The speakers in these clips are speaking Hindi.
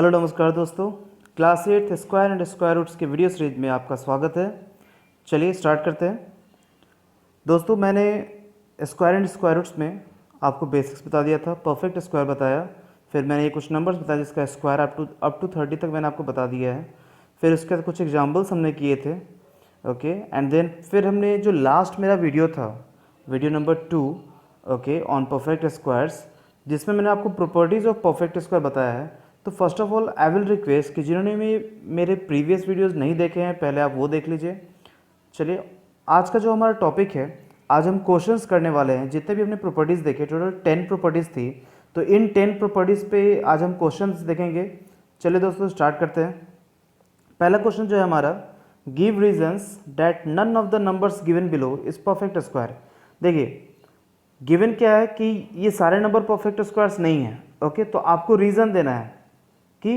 हेलो नमस्कार दोस्तों, class 8 square and square roots के वीडियो सीरीज में आपका स्वागत है। चलिए स्टार्ट करते हैं। दोस्तों मैंने स्क्वायर एंड स्क्वायर रूट्स में आपको बेसिक्स बता दिया था, परफेक्ट स्क्वायर बताया, फिर मैंने ये कुछ नंबर्स बताया जिसका स्क्वायर अप टू 30 तक मैंने आपको बता दिया है। फिर उसके बाद कुछ एग्जाम्पल्स हमने किए थे, ओके। एंड देन फिर हमने जो लास्ट मेरा वीडियो था, video number 2, okay, on perfect squares, जिसमें मैंने आपको प्रॉपर्टीज़ ऑफ परफेक्ट स्क्वायर बताया है। तो first of all I will request कि जिन्होंने मेरे प्रीवियस वीडियोस नहीं देखे हैं पहले आप वो देख लीजिए। चलिए आज का जो हमारा टॉपिक है, आज हम क्वेश्चंस करने वाले हैं। जितने भी हमने प्रॉपर्टीज़ देखे, टोटल 10 प्रॉपर्टीज़ थी, तो इन 10 प्रॉपर्टीज़ पे आज हम क्वेश्चंस देखेंगे। चलिए दोस्तों स्टार्ट करते हैं। पहला क्वेश्चन जो है हमारा, give reasons that none of the numbers given below is perfect square. देखिए गिवन क्या है कि ये सारे नंबर परफेक्ट स्क्वायर्स नहीं हैं, ओके। तो आपको रीज़न देना है कि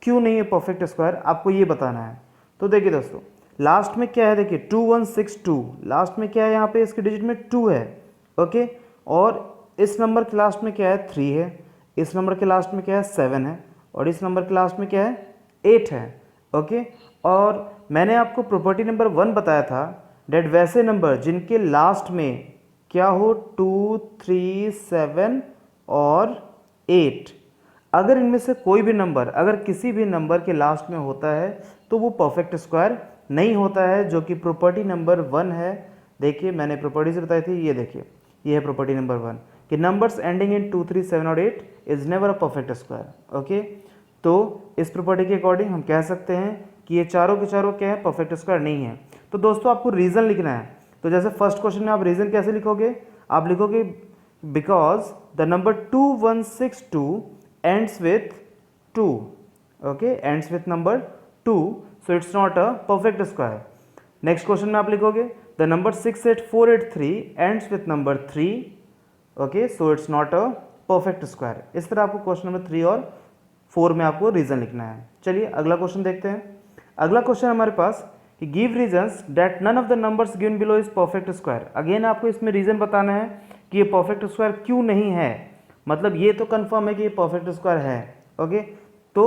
क्यों नहीं है परफेक्ट स्क्वायर, आपको ये बताना है। तो देखिए दोस्तों लास्ट में क्या है, देखिए 2162, लास्ट में क्या है, यहाँ पे इसके डिजिट में 2 है, ओके। और इस नंबर के लास्ट में क्या है, 3 है, इस नंबर के लास्ट में क्या है, 7 है, और इस नंबर के लास्ट में क्या है, 8 है, ओके। और मैंने आपको प्रॉपर्टी नंबर 1 बताया था, डेट वैसे नंबर जिनके लास्ट में क्या हो 2, 3, 7 और 8, अगर इनमें से कोई भी नंबर अगर किसी भी नंबर के लास्ट में होता है तो वो परफेक्ट स्क्वायर नहीं होता है, जो कि प्रॉपर्टी नंबर 1 है। देखिए मैंने प्रॉपर्टीज बताई थी, ये देखिए ये है प्रॉपर्टी नंबर 1 कि नंबर्स एंडिंग इन 2, 3, 7 और 8 is never a perfect square, okay. तो इस प्रॉपर्टी के अकॉर्डिंग हम कह सकते हैं कि ये चारों के चारों क्या है, परफेक्ट स्क्वायर नहीं है। तो दोस्तों आपको रीज़न लिखना है। तो जैसे फर्स्ट क्वेश्चन में आप रीज़न कैसे लिखोगे, आप लिखोगे because the number 2162 ends with 2, okay, ends with number 2, so it's not a perfect square. Next question में आप लिखोगे the number 68483 ends with number 3, okay, so it's not a perfect square. इस तरह आपको क्वेश्चन नंबर 3 और 4 में आपको रीजन लिखना है। चलिए अगला क्वेश्चन देखते हैं। अगला क्वेश्चन हमारे पास कि give reasons that none of the numbers given below is perfect square. Again आपको इसमें रीजन बताना है कि ये परफेक्ट स्क्वायर क्यों नहीं है। मतलब ये तो कंफर्म है कि ये परफेक्ट स्क्वायर है, ओके। तो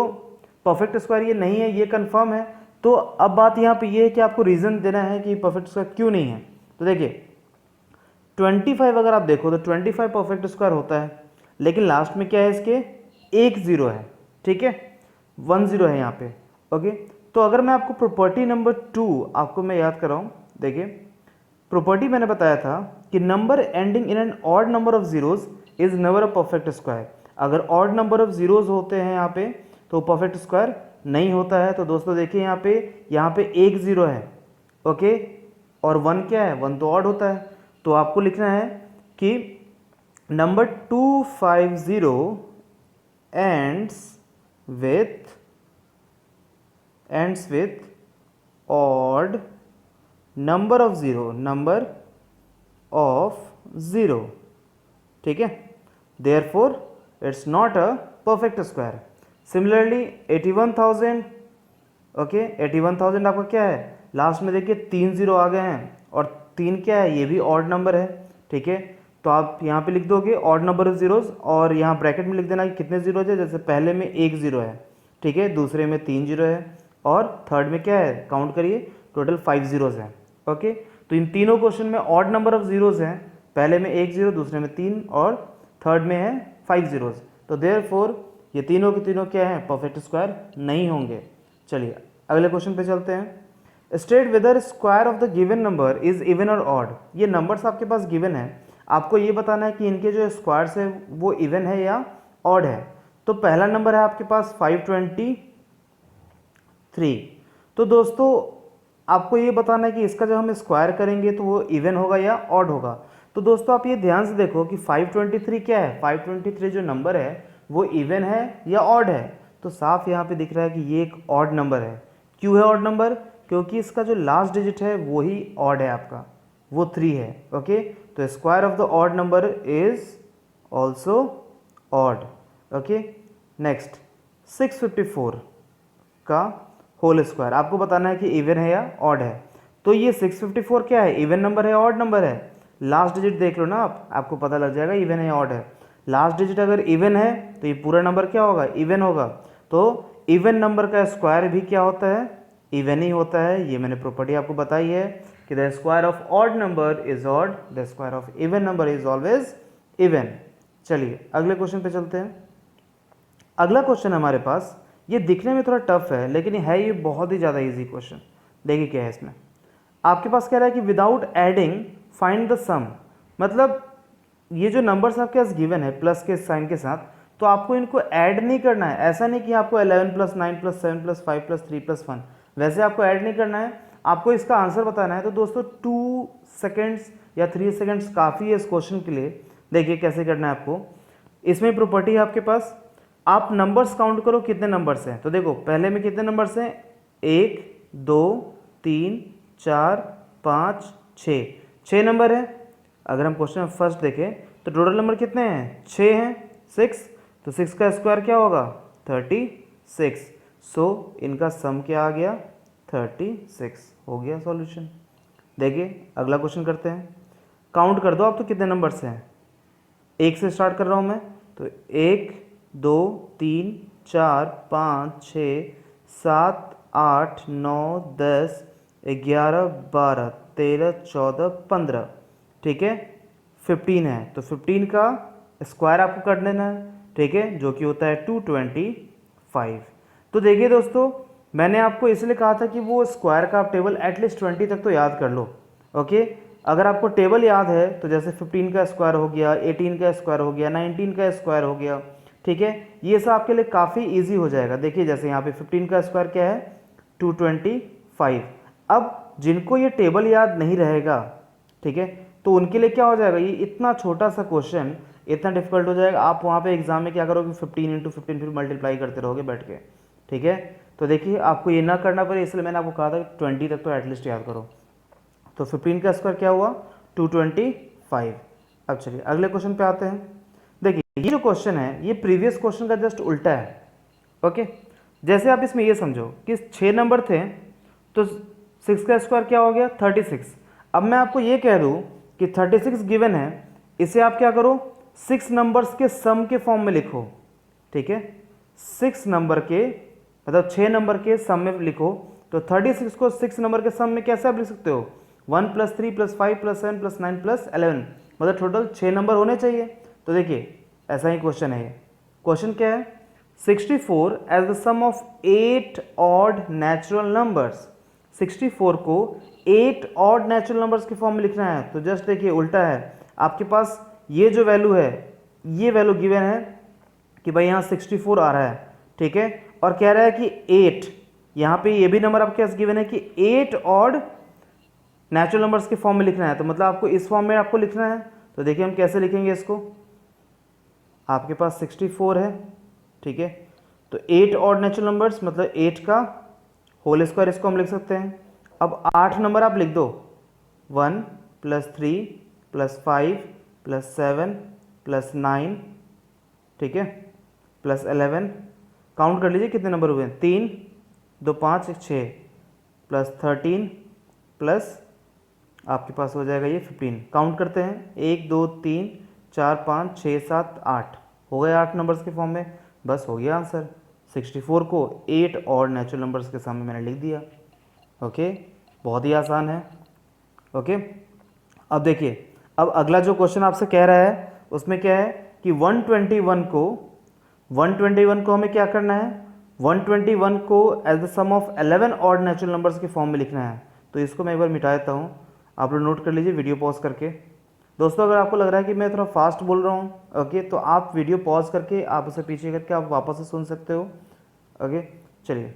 परफेक्ट स्क्वायर ये नहीं है, ये कंफर्म है। तो अब बात यहाँ पे ये है कि आपको रीज़न देना है कि परफेक्ट स्क्वायर क्यों नहीं है। तो देखिए 25 अगर आप देखो तो 25 परफेक्ट स्क्वायर होता है, लेकिन लास्ट में क्या है, इसके 1 0 है, ठीक है, 1 0 है यहाँ पे, ओके। तो अगर मैं आपको प्रॉपर्टी नंबर 2 आपको मैं याद कराऊँ, देखिए प्रॉपर्टी मैंने बताया था कि number ending in an odd number of zeros is never a perfect square. अगर ऑड नंबर ऑफ जीरोज होते हैं यहाँ पे तो परफेक्ट स्क्वायर नहीं होता है। तो दोस्तों देखिए यहाँ पे 1 0 है, ओके, और 1 क्या है, 1 तो ऑड होता है। तो आपको लिखना है कि number 250 ends with odd number of zero, ठीक है। Therefore it's not a perfect square. Similarly 81,000, okay, 81,000 आपका क्या है, लास्ट में देखिए 3 0 आ गए हैं, और 3 क्या है, ये भी ऑड नंबर है, ठीक है। तो आप यहाँ पे लिख दोगे ऑड नंबर ऑफ जीरोज, और यहाँ ब्रैकेट में लिख देना कि कितने जीरोज है। जैसे पहले में 1 0 है, ठीक है, दूसरे में 3 0 है, और थर्ड में क्या है, काउंट करिए, टोटल 5 जीरोज हैं, ओके। तो इन तीनों क्वेश्चन में ऑड नंबर ऑफ जीरोज हैं, पहले में 1 0, दूसरे में 3, और थर्ड में है 5 जीरोज। तो देयरफॉर ये तीनों के तीनों क्या है, परफेक्ट स्क्वायर नहीं होंगे। चलिए अगले क्वेश्चन पे चलते हैं। State whether square of the given number is even और ऑड। ये नंबर्स आपके पास गिवन है, आपको ये बताना है कि इनके जो स्क्वायर्स है वो इवन है या ऑड है। तो पहला नंबर है आपके पास 523। तो दोस्तों आपको ये बताना है कि इसका जब हम स्क्वायर करेंगे तो वो इवन होगा या ऑड होगा। तो दोस्तों आप ये ध्यान से देखो कि 523 क्या है, 523 जो नंबर है वो इवन है या ऑड है। तो साफ यहाँ पे दिख रहा है कि ये एक ऑड नंबर है। क्यों है ऑड नंबर, क्योंकि इसका जो लास्ट डिजिट है वो ही ऑड है, आपका वो 3 है, ओके। तो square of the odd number is also odd, okay. Next 654 का होल स्क्वायर आपको बताना है कि इवन है या ऑड है। तो ये 654 क्या है, इवन नंबर है, ऑड नंबर है। लास्ट डिजिट देख लो ना आप, आपको पता लग जाएगा इवन है या ऑड है। लास्ट डिजिट अगर इवन है तो ये पूरा नंबर क्या होगा, इवन होगा। तो इवन नंबर का स्क्वायर भी क्या होता है, इवन ही होता है। ये मैंने प्रॉपर्टी आपको बताई है कि the square of odd number is odd, the square of even number is always even. चलिए अगले क्वेश्चन पे चलते हैं। अगला क्वेश्चन हमारे पास, ये दिखने में थोड़ा टफ है लेकिन है ये बहुत ही ज़्यादा इजी क्वेश्चन। देखिए क्या है इसमें, आपके पास कह रहा है कि विदाउट एडिंग फाइंड द सम। मतलब ये जो नंबर्स आपके पास गिवन है प्लस के साइन के साथ, तो आपको इनको ऐड नहीं करना है। ऐसा नहीं कि आपको 11 plus 9 plus 7 plus 5 plus 3 plus 1, वैसे आपको ऐड नहीं करना है, आपको इसका आंसर बताना है। तो दोस्तों 2 सेकेंड्स या 3 सेकेंड्स काफ़ी है इस क्वेश्चन के लिए। देखिए कैसे करना है आपको। इसमें प्रॉपर्टी है आपके पास, आप नंबर्स काउंट करो कितने नंबर्स हैं। तो देखो पहले में कितने नंबर्स हैं, 1 2 3 4 5 6 नंबर है। अगर हम क्वेश्चन फर्स्ट देखें तो टोटल नंबर कितने हैं, 6 हैं, 6। तो 6 का स्क्वायर क्या होगा, 36। सो इनका सम क्या आ गया, 36। हो गया सॉल्यूशन। देखिए अगला क्वेश्चन करते हैं। काउंट कर दो आप, तो कितने नंबर्स हैं, 1 से स्टार्ट कर रहा हूँ मैं। तो 1 2 3 4 5 6 7 8 9 10 11 12 13 14 15, ठीक है। 15 है, तो 15 का स्क्वायर आपको कर लेना है, ठीक है, जो कि होता है 225। तो देखिए दोस्तों, मैंने आपको इसलिए कहा था कि वो स्क्वायर का आप टेबल एटलीस्ट 20 तक तो याद कर लो। ओके, अगर आपको टेबल याद है तो जैसे 15 का स्क्वायर हो गया, 18 का स्क्वायर हो गया, 19 का स्क्वायर हो गया, ठीक है, ये सब आपके लिए काफ़ी ईजी हो जाएगा। देखिए जैसे यहाँ पे 15 का स्क्वायर क्या है, 225। अब जिनको ये टेबल याद नहीं रहेगा, ठीक है, तो उनके लिए क्या हो जाएगा, ये इतना छोटा सा क्वेश्चन इतना डिफिकल्ट हो जाएगा। आप वहाँ पे एग्जाम में क्या करोगे, 15 × 15 फिर मल्टीप्लाई करते रहोगे बैठ के, ठीक है। तो देखिए आपको ये ना करना पड़े, इसलिए मैंने आपको कहा था 20 तक तो एटलीस्ट याद करो। तो 15 का स्क्वायर क्या हुआ, 225। अब चलिए अगले क्वेश्चन पे आते हैं। देखिए ये जो क्वेश्चन है ये प्रीवियस क्वेश्चन का जस्ट उल्टा है। ओके, जैसे आप इसमें ये समझो कि 6 नंबर थे तो 6 का स्क्वायर क्या हो गया, 36। अब मैं आपको ये कह दूं कि 36 गिवन है, इसे आप क्या करो, 6 नंबर्स के सम के फॉर्म में लिखो, ठीक है। 6 नंबर के मतलब 6 नंबर के सम में लिखो। तो 36 को 6 नंबर के सम में कैसे आप लिख सकते हो, 1 + 3 + 5 + 7 + 9 + 11, मतलब टोटल 6 नंबर होने चाहिए। तो देखिए ऐसा ही क्वेश्चन है ये। क्वेश्चन क्या है, 64 as the sum of 8 odd natural numbers. 64 को 8 ऑड नेचुरल नंबर्स के फॉर्म में लिखना है। तो जस्ट देखिए उल्टा है, आपके पास ये जो वैल्यू है, ये वैल्यू गिवन है कि भाई यहाँ 64 आ रहा है, ठीक है, और कह रहा है कि 8, यहाँ पे ये भी नंबर आपके पास गिवन है कि 8 ऑड नेचुरल नंबर्स के फॉर्म में लिखना है। तो मतलब आपको इस फॉर्म में आपको लिखना है। तो देखिए हम कैसे लिखेंगे इसको, आपके पास 64 है, ठीक है, तो 8 ऑड नेचुरल नंबर्स मतलब 8 का होल स्क्वायर, इसको हम लिख सकते हैं। अब 8 नंबर आप लिख दो, 1 + 3 + 5 + 7 + 9, ठीक है, +11। काउंट कर लीजिए कितने नंबर हुए, 3 2 5 1 6 + 13 प्लस आपके पास हो जाएगा ये 15। काउंट करते हैं, 1 2 3 4 5 6 7 8, हो गए 8 नंबर्स के फॉर्म में। बस हो गया आंसर। 64 को 8 और नेचुरल नंबर्स के सामने मैंने लिख दिया। ओके, बहुत ही आसान है। ओके, अब देखिए, अब अगला जो क्वेश्चन आपसे कह रहा है उसमें क्या है कि 121 को हमें क्या करना है, 121 को as the sum of 11 odd natural numbers के फॉर्म में लिखना है। तो इसको मैं एक बार मिटा देता हूँ, आप लोग नोट कर लीजिए वीडियो पॉज करके। दोस्तों अगर आपको लग रहा है कि मैं थोड़ा फास्ट बोल रहा हूँ, ओके, तो आप वीडियो पॉज करके आप उसे पीछे करके आप वापस से सुन सकते हो। ओके, चलिए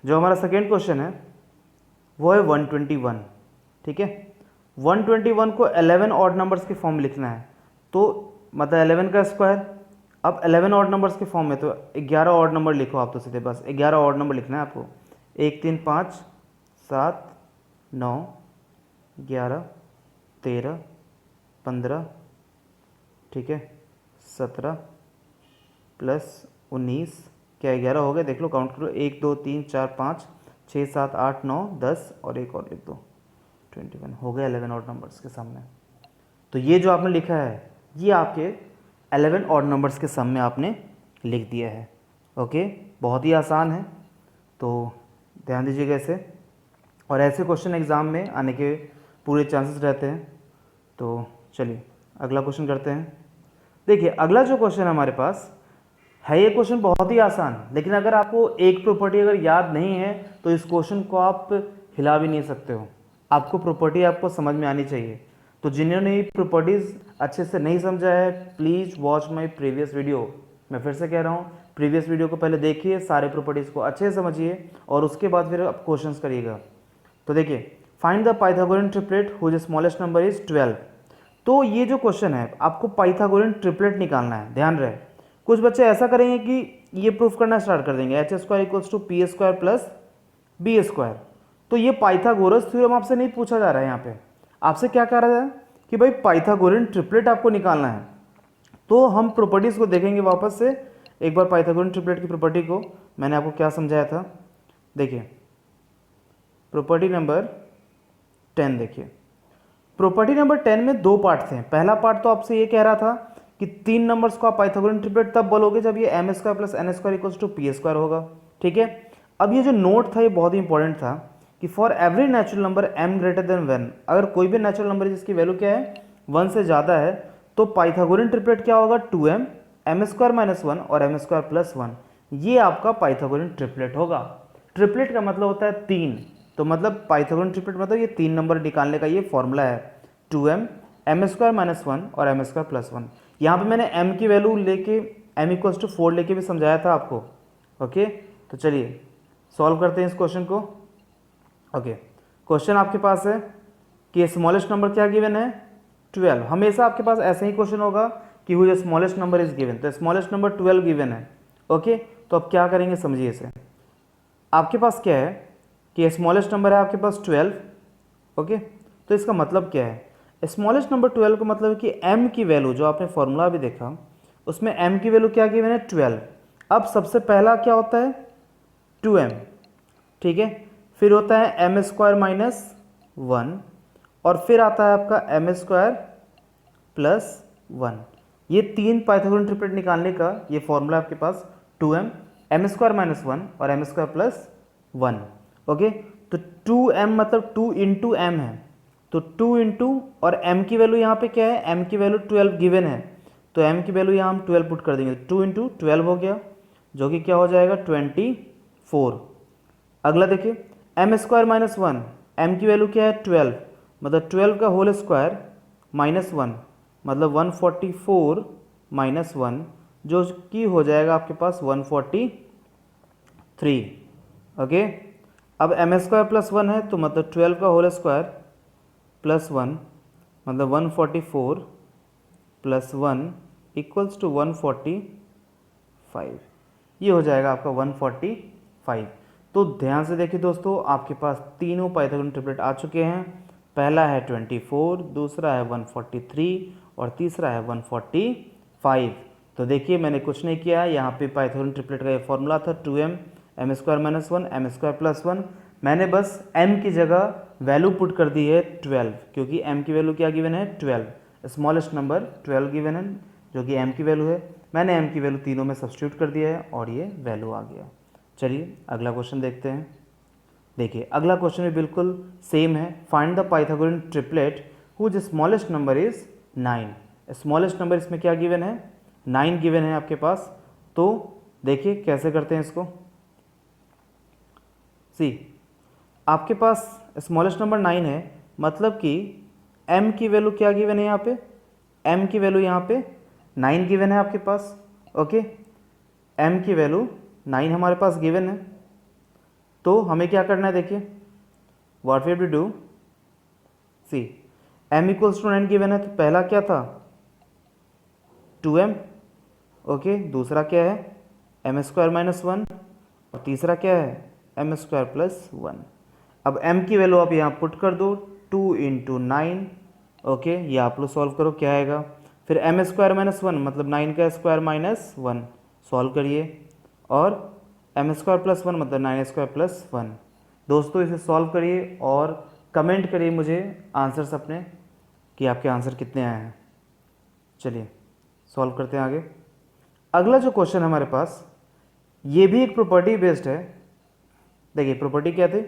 जो हमारा सेकेंड क्वेश्चन है वो है 121, ठीक है। 121 को 11 ऑड नंबर्स के फॉर्म में लिखना है। तो मतलब 11 का स्क्वायर, अब 11 ऑड नंबर्स के फॉर्म में, तो 11 ऑड नंबर लिखो आप, तो सीधे बस 11 ऑड नंबर लिखना है आपको। 1 3 5 7 9 11 13 15, ठीक है, 17 + 19, क्या 11 हो गए, देख लो, काउंट करो, 1 2 3 4 5 6 7 8 9 10 और एक और लिख दो, 21 हो गए 11 ऑड नंबर्स के सामने। तो ये जो आपने लिखा है ये आपके 11 ऑड नंबर्स के सम में आपने लिख दिया है। ओके, बहुत ही आसान है, तो ध्यान दीजिएगा इसे। और ऐसे क्वेश्चन एग्ज़ाम में आने के पूरे चांसेस रहते हैं। तो चलिए अगला क्वेश्चन करते हैं। देखिए अगला जो क्वेश्चन हमारे पास है, ये क्वेश्चन बहुत ही आसान, लेकिन अगर आपको एक प्रॉपर्टी अगर याद नहीं है तो इस क्वेश्चन को आप हिला भी नहीं सकते हो। आपको प्रॉपर्टी आपको समझ में आनी चाहिए। तो जिन्होंने प्रॉपर्टीज़ अच्छे से नहीं समझा है, please watch my previous video. मैं फिर से कह रहा हूँ, प्रीवियस वीडियो को पहले देखिए, सारे प्रॉपर्टीज़ को अच्छे से समझिए और उसके बाद फिर आप क्वेश्चंस करिएगा। तो देखिए, find the Pythagorean triplet whose smallest number is 12। तो ये जो क्वेश्चन है, आपको पाइथागोरियन ट्रिपलेट निकालना है। ध्यान रहे, कुछ बच्चे ऐसा करेंगे कि ये प्रूफ करना स्टार्ट कर देंगे, h² equals to p² plus b²। तो ये पाइथागोरस थ्योरम आपसे नहीं पूछा जा रहा है, यहाँ पे आपसे क्या कह रहा है कि भाई पाइथागोरियन ट्रिपलेट आपको निकालना है। तो हम प्रॉपर्टीज़ को देखेंगे वापस से एक बार। पाइथागोरियन ट्रिपलेट की प्रॉपर्टी को मैंने आपको क्या समझाया था, देखिए प्रॉपर्टी नंबर 10। देखिए प्रॉपर्टी नंबर 10 में दो पार्ट थे। पहला पार्ट तो आपसे ये कह रहा था कि 3 नंबर्स को आप पाइथागोरियन ट्रिपलेट तब बोलोगे जब ये m² plus n² equals to p² होगा। ठीक है, अब ये जो नोट था ये बहुत ही इंपॉर्टेंट था कि for every natural number m greater than 1, अगर कोई भी नेचुरल नंबर जिसकी वैल्यू क्या है 1 से ज़्यादा है, तो पाइथागोरियन ट्रिपलेट क्या होगा 2m, m² माइनस 1 और m² प्लस 1। ये आपका पाइथागोरियन ट्रिपलेट होगा। ट्रिपलेट का मतलब होता है 3, तो मतलब पाइथागोरियन ट्रिपलेट मतलब ये 3 नंबर निकालने का ये फॉर्मूला है, 2m, m² माइनस 1 और m² प्लस 1। यहाँ पे मैंने m की वैल्यू लेके m इक्वल्स टू 4 लेके भी समझाया था आपको। ओके, तो चलिए सॉल्व करते हैं इस क्वेश्चन को। ओके, क्वेश्चन आपके पास है कि स्मॉलेस्ट नंबर क्या गिवन है 12। हमेशा आपके पास ऐसा ही क्वेश्चन होगा कि हुई स्मॉलेस्ट नंबर इज गिवन, तो स्मॉलेस्ट नंबर 12 गिवन है। ओके, तो अब क्या करेंगे समझिए इसे। आपके पास क्या है कि स्मॉलेस्ट नंबर है आपके पास 12। ओके, तो इसका मतलब क्या है, स्मॉलेस्ट नंबर 12 का मतलब है कि m की वैल्यू जो आपने फॉर्मूला भी देखा उसमें m की वैल्यू क्या गिवन है 12। अब सबसे पहला क्या होता है 2m, ठीक है, फिर होता है m² माइनस 1 और फिर आता है आपका m² प्लस 1। ये 3 पाइथागोरियन ट्रिपलेट निकालने का ये फॉर्मूला आपके पास 2m, m² माइनस 1 और m² प्लस 1। ओके, तो 2m मतलब 2 इंटू m है, तो 2 इंटू और m की वैल्यू यहाँ पे क्या है, m की वैल्यू 12 गिवन है, तो m की वैल्यू यहाँ हम 12 पुट कर देंगे, 2 इंटू 12 हो गया, जो कि क्या हो जाएगा 24। अगला देखिए m² माइनस 1, m की वैल्यू क्या है 12, मतलब 12 का होल स्क्वायर माइनस 1 मतलब 144 माइनस 1, जो कि हो जाएगा आपके पास 143। ओके, अब m² प्लस 1 है तो मतलब 12 का होल स्क्वायर प्लस 1 मतलब 144 प्लस 1 इक्वल्स टू 145, ये हो जाएगा आपका 145। तो ध्यान से देखिए दोस्तों, आपके पास तीनों पाइथागोरियन ट्रिपलेट आ चुके हैं। पहला है 24, दूसरा है 143 और तीसरा है 145। तो देखिए मैंने कुछ नहीं किया, यहाँ पे पाइथागोरियन ट्रिपलेट का ये फॉर्मूला था 2m, m² minus 1, m² plus 1। मैंने बस m की जगह वैल्यू पुट कर दी है 12, क्योंकि m की वैल्यू क्या गिवन है 12, स्मॉलेस्ट नंबर 12 गिवन है, जो कि m की वैल्यू है। मैंने m की वैल्यू तीनों में सब्स्टिट्यूट कर दिया है और ये वैल्यू आ गया। चलिए अगला क्वेश्चन देखते हैं। देखिए अगला क्वेश्चन भी बिल्कुल सेम है, find the Pythagorean triplet whose smallest number is 9। Smallest number इसमें क्या गिवन है 9 गिवन है आपके पास। तो देखिए कैसे करते हैं इसको। सी, आपके पास स्मॉलेस्ट नंबर 9 है, मतलब कि m की वैल्यू क्या गिवन है यहाँ पे, m की वैल्यू यहाँ पे 9 गिवन है आपके पास। ओके, m की वैल्यू 9 हमारे पास गिवन है, तो हमें क्या करना है देखिए, what we have to do, see m equals to 9 given है, तो पहला क्या था 2m। ओके, दूसरा क्या है m² माइनस 1 और तीसरा क्या है m² प्लस 1। अब m की वैल्यू आप यहाँ पुट कर दो 2 इंटू 9। ओके, ये आप लोग सॉल्व करो क्या आएगा, फिर m² माइनस 1 मतलब 9 का स्क्वायर माइनस 1, सॉल्व करिए, और m² प्लस 1 मतलब 9² प्लस 1। दोस्तों इसे सॉल्व करिए और कमेंट करिए मुझे आंसर्स अपने कि आपके आंसर कितने आए हैं। चलिए सॉल्व करते हैं आगे। अगला जो क्वेश्चन हमारे पास ये भी एक प्रॉपर्टी बेस्ड है। देखिए प्रॉपर्टी क्या थी,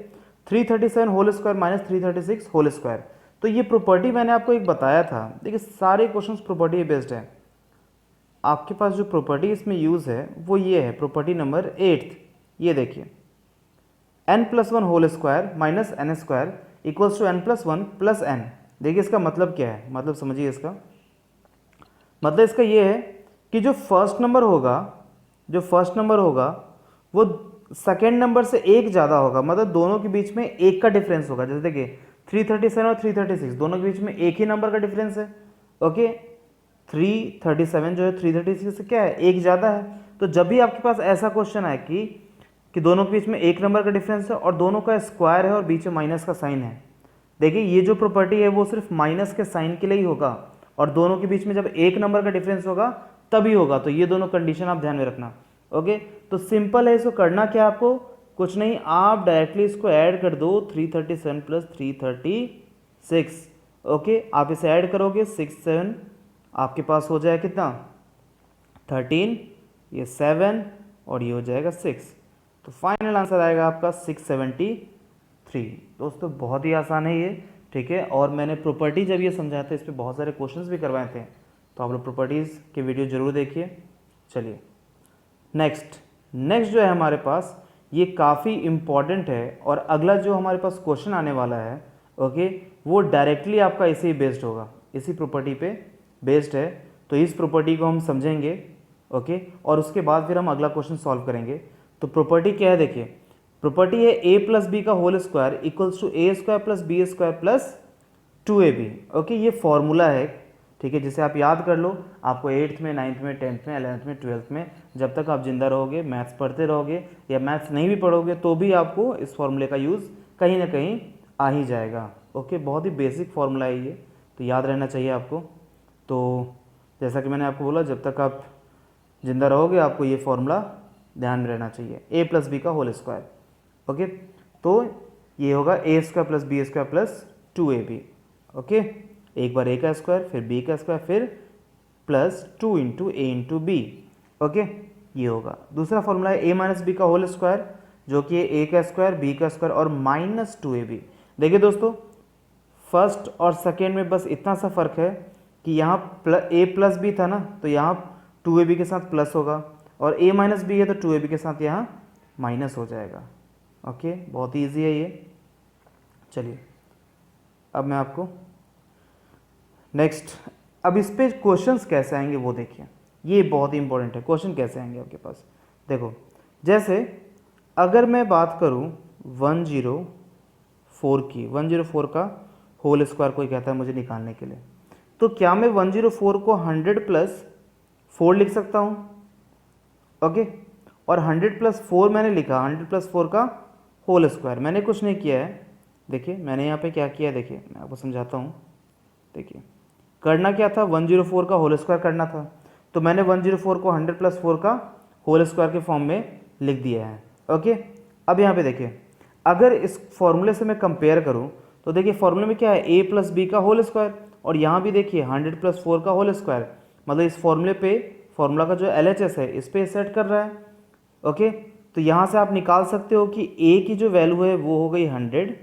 337 whole square minus 336 whole square. तो ये प्रॉपर्टी मैंने आपको एक बताया था। देखिए सारे क्वेश्चंस प्रॉपर्टी बेस्ड हैं। आपके पास जो प्रॉपर्टी इसमें यूज़ है वो ये है, प्रॉपर्टी नंबर 8। ये देखिए n+1 whole square minus n square equals to n+1 plus n। देखिए इसका मतलब क्या है, मतलब समझिए इसका मतलब इसका ये है कि जो फर्स्ट नंबर होगा वो सेकेंड नंबर से एक ज़्यादा होगा, मतलब दोनों के बीच में एक का डिफरेंस होगा। जैसे देखिए 337 और 336 दोनों के बीच में एक ही नंबर का डिफरेंस है। ओके 337 जो है 336 से क्या है, एक ज़्यादा है। तो जब भी आपके पास ऐसा क्वेश्चन आए कि दोनों के बीच में एक नंबर का डिफरेंस है और दोनों का स्क्वायर है और बीच में माइनस का साइन है, देखिए ये जो प्रॉपर्टी है वो सिर्फ माइनस के साइन के लिए ही होगा और दोनों के बीच में जब एक नंबर का डिफरेंस होगा तभी होगा। तो ये दोनों कंडीशन आप ध्यान में रखना। ओके तो सिंपल है, इसको करना क्या आपको, कुछ नहीं, आप डायरेक्टली इसको ऐड कर दो 337 प्लस 336। ओके आप इसे ऐड करोगे 6 7 आपके पास हो जाएगा कितना 13, ये 7 और ये हो जाएगा 6। तो फाइनल आंसर आएगा आपका 673। दोस्तों बहुत ही आसान है ये, ठीक है। और मैंने प्रॉपर्टी जब ये समझाया था इस पर बहुत सारे क्वेश्चंस भी करवाए थे, तो आप लोग प्रॉपर्टीज़ के वीडियो जरूर देखिए। चलिए नेक्स्ट जो है हमारे पास, ये काफ़ी इम्पॉर्टेंट है और अगला जो हमारे पास क्वेश्चन आने वाला है ओके वो डायरेक्टली आपका इसी बेस्ड होगा, इसी प्रॉपर्टी पे बेस्ड है। तो इस प्रॉपर्टी को हम समझेंगे ओके और उसके बाद फिर हम अगला क्वेश्चन सॉल्व करेंगे। तो प्रॉपर्टी क्या है, देखिए प्रॉपर्टी है a प्लस बी का whole square equals to a square plus B square plus 2ab। Okay ये फॉर्मूला है, ठीक है, जिसे आप याद कर लो। आपको 8th में 9th में 10th में 11th में 12th में जब तक आप जिंदा रहोगे मैथ्स पढ़ते रहोगे या मैथ्स नहीं भी पढ़ोगे तो भी आपको इस फॉर्मूले का यूज़ कहीं ना कहीं आ ही जाएगा। ओके बहुत ही बेसिक फॉर्मूला है ये, तो याद रहना चाहिए आपको। तो जैसा कि मैंने आपको बोला जब तक आप जिंदा रहोगे आपको ये फॉर्मूला ध्यान में रहना चाहिए, ए प्लस बी का होल स्क्वायर। ओके तो ये होगा A square plus B square plus 2ab। Okay एक बार ए का स्क्वायर फिर बी का स्क्वायर फिर प्लस 2 इंटू ए इंटू बी। ओके ये होगा। दूसरा फॉर्मूला है ए माइनस बी का होल स्क्वायर जो कि ए का स्क्वायर बी का स्क्वायर और माइनस 2ab। देखिए दोस्तों फर्स्ट और सेकेंड में बस इतना सा फर्क है कि यहाँ ए प्लस बी था ना, तो यहाँ 2ab के साथ प्लस होगा और a माइनस बी है तो 2ab के साथ यहाँ माइनस हो जाएगा। ओके बहुत ही ईजी है ये। चलिए अब मैं आपको नेक्स्ट, अब इस पे क्वेश्चंस कैसे आएंगे वो देखिए, ये बहुत ही इंपॉर्टेंट है। क्वेश्चन कैसे आएंगे आपके पास, देखो जैसे अगर मैं बात करूँ 104 की, 104 का होल स्क्वायर कोई कहता है मुझे निकालने के लिए, तो क्या मैं 104 को 100 प्लस 4 लिख सकता हूँ। ओके और 100 प्लस 4 मैंने लिखा, 100 प्लस 4 का होल स्क्वायर। मैंने कुछ नहीं किया है, देखिए मैंने यहाँ पे क्या किया है, देखिए मैं आपको समझाता हूँ। देखिए करना क्या था, 104 का होल स्क्वायर करना था, तो मैंने 104 को 100 प्लस 4 का होल स्क्वायर के फॉर्म में लिख दिया है। ओके अब यहाँ पे देखिए अगर इस फॉर्मूले से मैं कंपेयर करूँ तो देखिए फॉर्मूले में क्या है, ए प्लस बी का होल स्क्वायर और यहाँ भी देखिए 100 प्लस 4 का होल स्क्वायर, मतलब इस फॉर्मूले पे फॉर्मूला का जो LHS है इस पर सेट कर रहा है। ओके तो यहाँ से आप निकाल सकते हो कि ए की जो वैल्यू है वो हो गई 100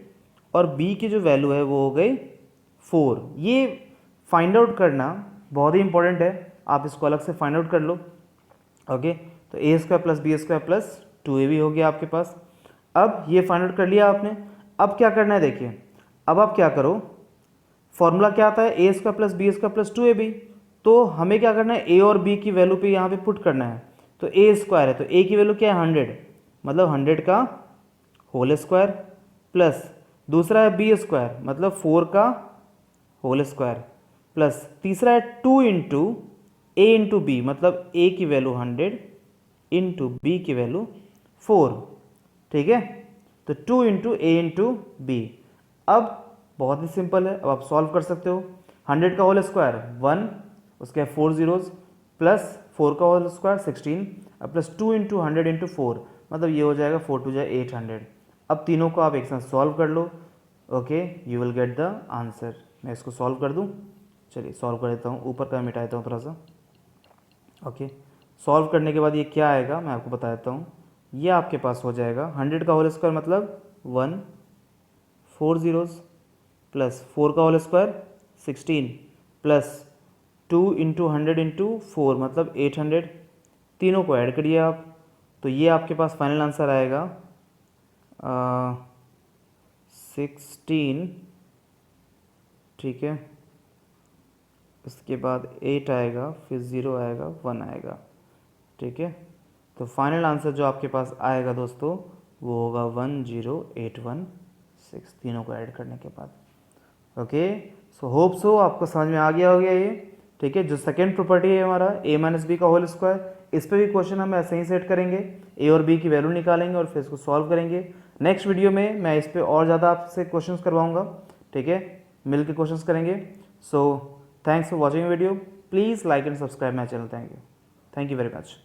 और बी की जो वैल्यू है वो हो गई 4। ये फाइंड आउट करना बहुत ही इंपॉर्टेंट है, आप इसको अलग से फाइंड आउट कर लो। ओके तो A square plus B square plus 2ab हो गया आपके पास। अब ये फाइंड आउट कर लिया आपने, अब क्या करना है, देखिए अब आप क्या करो, फॉर्मूला क्या आता है, A square plus B square plus 2ab, तो हमें क्या करना है, ए और बी की वैल्यू पे यहाँ पे पुट करना है। तो ए स्क्वायर है तो ए की वैल्यू क्या है 100, मतलब 100 का होल स्क्वायर प्लस दूसरा है बी स्क्वायर मतलब 4 का होल स्क्वायर प्लस तीसरा है 2 इंटू ए इंटू बी मतलब ए की वैल्यू 100 इंटू बी की वैल्यू 4। ठीक है तो 2 इंटू ए इंटू बी। अब बहुत ही सिंपल है, अब आप सॉल्व कर सकते हो। 100 का होल स्क्वायर 1, उसके 4 जीरोज प्लस 4 का होल स्क्वायर 16 अब प्लस 2 इंटू 100 इंटू 4 मतलब ये हो जाएगा 4 टू जाए 800। अब तीनों को आप एक साथ सॉल्व कर लो। Okay you will get the answer. मैं इसको सॉल्व कर दूं, चलिए सॉल्व कर देता हूँ, ऊपर का मिटा देता हूँ थोड़ा सा। ओके सॉल्व करने के बाद ये क्या आएगा मैं आपको बता देता हूँ। ये आपके पास हो जाएगा 100 का होल स्क्वायर मतलब 1, 4 zeros प्लस 4 का whole square 16 plus 2 into 100 into 4 मतलब 800। तीनों को ऐड करिए आप, तो ये आपके पास फाइनल आंसर आएगा 16, ठीक है। इसके बाद 8 आएगा, फिर 0 आएगा, 1 आएगा, ठीक है। तो फाइनल आंसर जो आपके पास आएगा दोस्तों वो होगा 10816, तीनों को ऐड करने के बाद। ओके, सो होप सो आपको समझ में आ गया होगा ये, ठीक है। जो सेकेंड प्रॉपर्टी है हमारा a माइनस बी का होल स्क्वायर, इस पे भी क्वेश्चन हम ऐसे ही सेट करेंगे, a और b की वैल्यू निकालेंगे और फिर इसको सॉल्व करेंगे। नेक्स्ट वीडियो में मैं इस पे और ज़्यादा आपसे क्वेश्चंस करवाऊंगा, ठीक है, मिल के क्वेश्चंस करेंगे। So thanks for watching video, please like and subscribe my channel. Thank you very much.